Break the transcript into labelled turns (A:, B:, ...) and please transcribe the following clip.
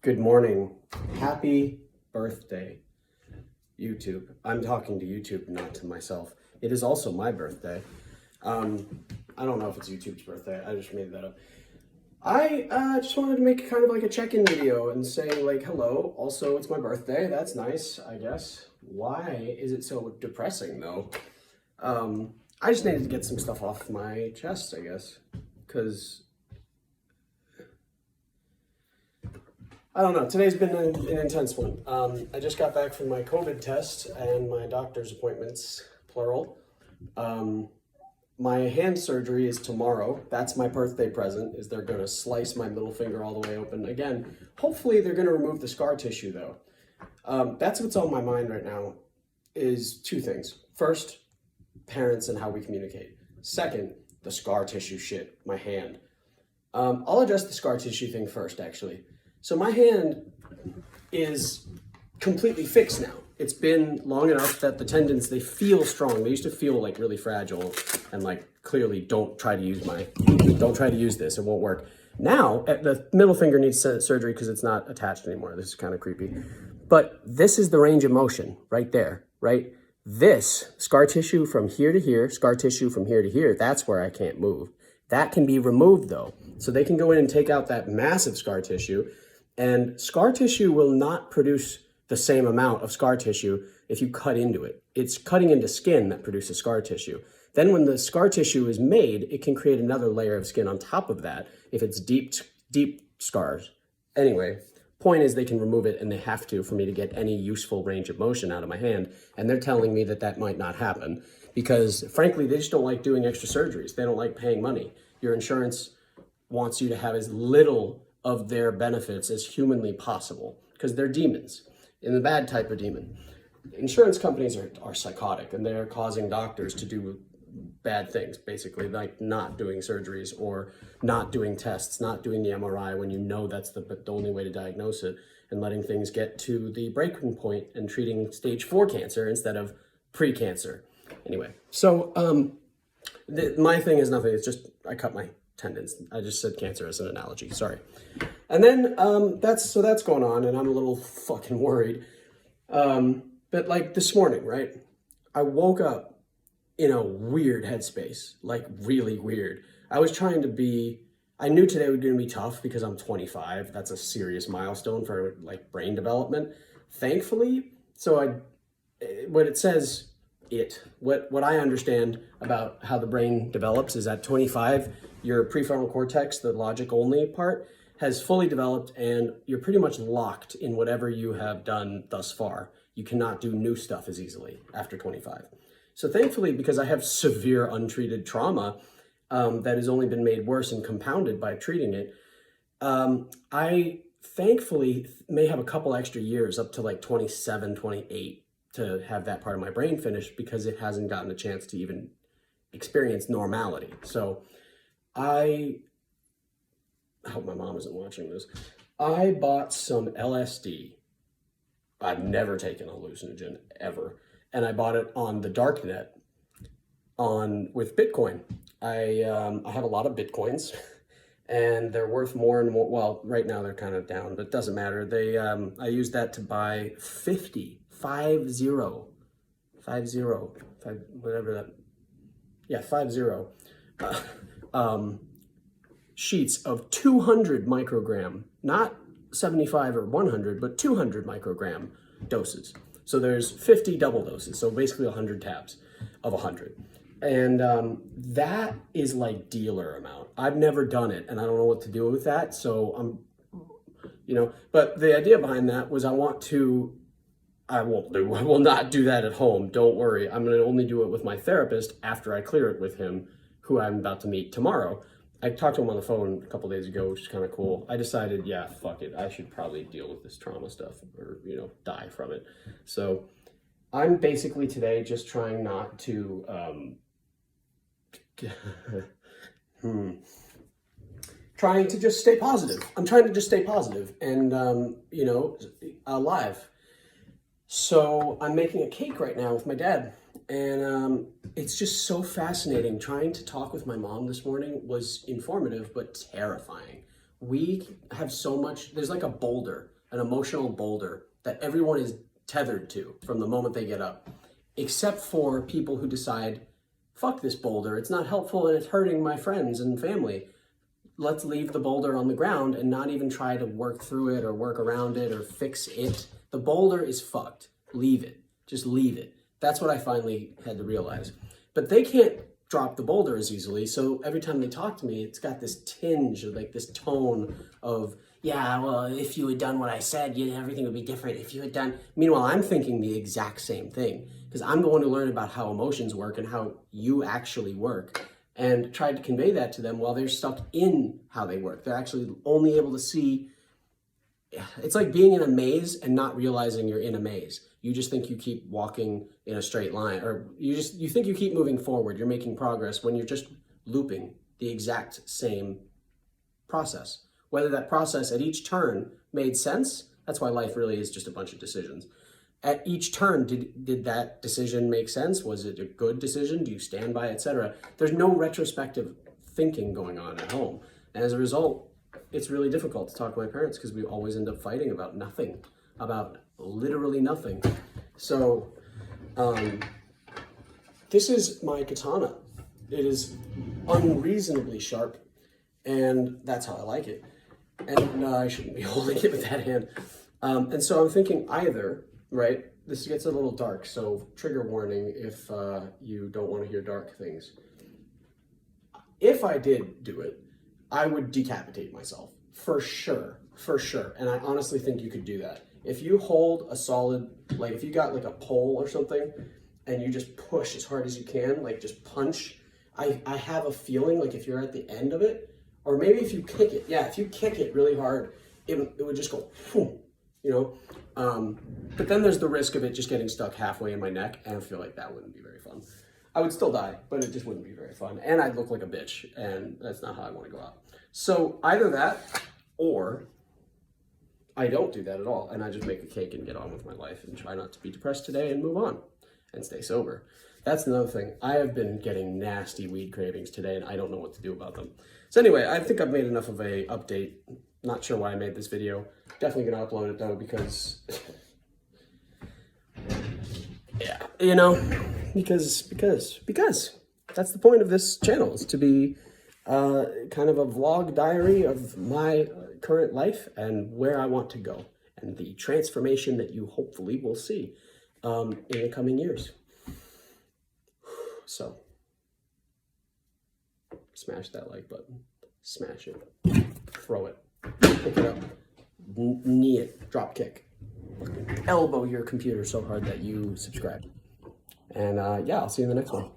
A: Good morning. Happy birthday, YouTube. I'm talking to YouTube, not to myself. It is also my birthday. I don't know if it's YouTube's birthday. I just made that up. I just wanted to make kind of like a check-in video and say like, hello. Also, it's my birthday. That's nice, I guess. Why is it so depressing though? I just needed to get some stuff off my chest, I guess, because I don't know. Today's been an intense one. I just got back from my COVID test and my doctor's appointments, plural. My hand surgery is tomorrow. That's my birthday present, is they're going to slice my middle finger all the way open. Again, hopefully they're going to remove the scar tissue though. That's what's on my mind right now is two things. First, parents and how we communicate. Second, the scar tissue shit, my hand. I'll address the scar tissue thing first, actually. So my hand is completely fixed now. It's been long enough that the tendons, they feel strong. They used to feel like really fragile and like clearly don't try to use this, it won't work. Now, the middle finger needs surgery because it's not attached anymore. This is kind of creepy. But this is the range of motion right there, right? This scar tissue from here to here, scar tissue from here to here, that's where I can't move. That can be removed though. So they can go in and take out that massive scar tissue. And scar tissue will not produce the same amount of scar tissue if you cut into it. It's cutting into skin that produces scar tissue. Then when the scar tissue is made, it can create another layer of skin on top of that if it's deep scars. Anyway, point is they can remove it and they have to for me to get any useful range of motion out of my hand. And they're telling me that that might not happen because frankly, they just don't like doing extra surgeries. They don't like paying money. Your insurance wants you to have as little of their benefits as humanly possible because they're demons, in the bad type of demon. Insurance companies are psychotic and they're causing doctors to do bad things, basically, like not doing surgeries or not doing tests, not doing the MRI when you know that's the only way to diagnose it, and letting things get to the breaking point and treating stage 4 cancer instead of pre-cancer. Anyway, so my thing is nothing, it's just I cut my tendons. I just said cancer as an analogy, sorry. And then that's going on and I'm a little fucking worried. But like this morning, right? I woke up in a weird headspace, like really weird. I was trying to be, I knew today was going to be tough because I'm 25. That's a serious milestone for like brain development. Thankfully, what it says, what I understand about how the brain develops is at 25, your prefrontal cortex, the logic only part, has fully developed and you're pretty much locked in whatever you have done thus far. You cannot do new stuff as easily after 25. So thankfully, because I have severe untreated trauma that has only been made worse and compounded by treating it, I thankfully may have a couple extra years up to like 27, 28 to have that part of my brain finished because it hasn't gotten a chance to even experience normality. So I hope my mom isn't watching this. I bought some LSD. I've never taken a hallucinogen ever. And I bought it on the dark net with Bitcoin. I have a lot of Bitcoins and they're worth more and more. Well, right now they're kind of down, but it doesn't matter. I used that to buy 50 sheets of 200 microgram, not 75 or 100, but 200 microgram doses. So there's 50 double doses, so basically 100 tabs of 100. And that is like dealer amount. I've never done it, and I don't know what to do with that, so but the idea behind that was I will not do that at home, don't worry. I'm gonna only do it with my therapist after I clear it with him, who I'm about to meet tomorrow. I talked to him on the phone a couple days ago, which is kind of cool. I decided, yeah, fuck it. I should probably deal with this trauma stuff or, die from it. So I'm basically today just trying not to, trying to just stay positive. I'm trying to just stay positive and, alive. So I'm making a cake right now with my dad. And it's just so fascinating. Trying to talk with my mom this morning was informative, but terrifying. we have so much, there's like a boulder, an emotional boulder that everyone is tethered to from the moment they get up, except for people who decide, fuck this boulder, it's not helpful and it's hurting my friends and family. Let's leave the boulder on the ground and not even try to work through it or work around it or fix it. The boulder is fucked. Leave it. Just leave it. That's what I finally had to realize. But they can't drop the boulder as easily, so every time they talk to me, it's got this tinge of like this tone of, yeah, well, if you had done what I said, everything would be different. If you had done... Meanwhile, I'm thinking the exact same thing, because I'm the one who learned about how emotions work and how you actually work, and tried to convey that to them while they're stuck in how they work. They're actually only able to see... It's like being in a maze and not realizing you're in a maze. You just think you keep walking in a straight line, or you think you keep moving forward, you're making progress when you're just looping the exact same process. Whether that process at each turn made sense, that's why life really is just a bunch of decisions. At each turn, did that decision make sense? Was it a good decision? Do you stand by it, etc.? There's no retrospective thinking going on at home. And as a result, it's really difficult to talk to my parents because we always end up fighting about nothing, about literally nothing. So, this is my katana. It is unreasonably sharp, and that's how I like it. And no, I shouldn't be holding it with that hand. And so I'm thinking either, right, this gets a little dark, so trigger warning if you don't want to hear dark things. If I did do it, I would decapitate myself, for sure, and I honestly think you could do that. If you hold a solid, like if you got like a pole or something, and you just push as hard as you can, like just punch, I have a feeling like if you're at the end of it, or maybe if you kick it, yeah, if you kick it really hard, it would just go, boom, you know? But then there's the risk of it just getting stuck halfway in my neck, and I feel like that wouldn't be very fun. I would still die, but it just wouldn't be very fun. And I'd look like a bitch, and that's not how I want to go out. So either that, or I don't do that at all, and I just make a cake and get on with my life and try not to be depressed today and move on and stay sober. That's another thing. I have been getting nasty weed cravings today, and I don't know what to do about them. So anyway, I think I've made enough of a update. Not sure why I made this video. Definitely gonna upload it though, because yeah, you know, because that's the point of this channel, is to be kind of a vlog diary of my current life and where I want to go and the transformation that you hopefully will see in the coming years. So smash that like button, smash it, throw it, pick it up, knee it, drop kick, elbow your computer so hard that you subscribe. And yeah, I'll see you in the next one.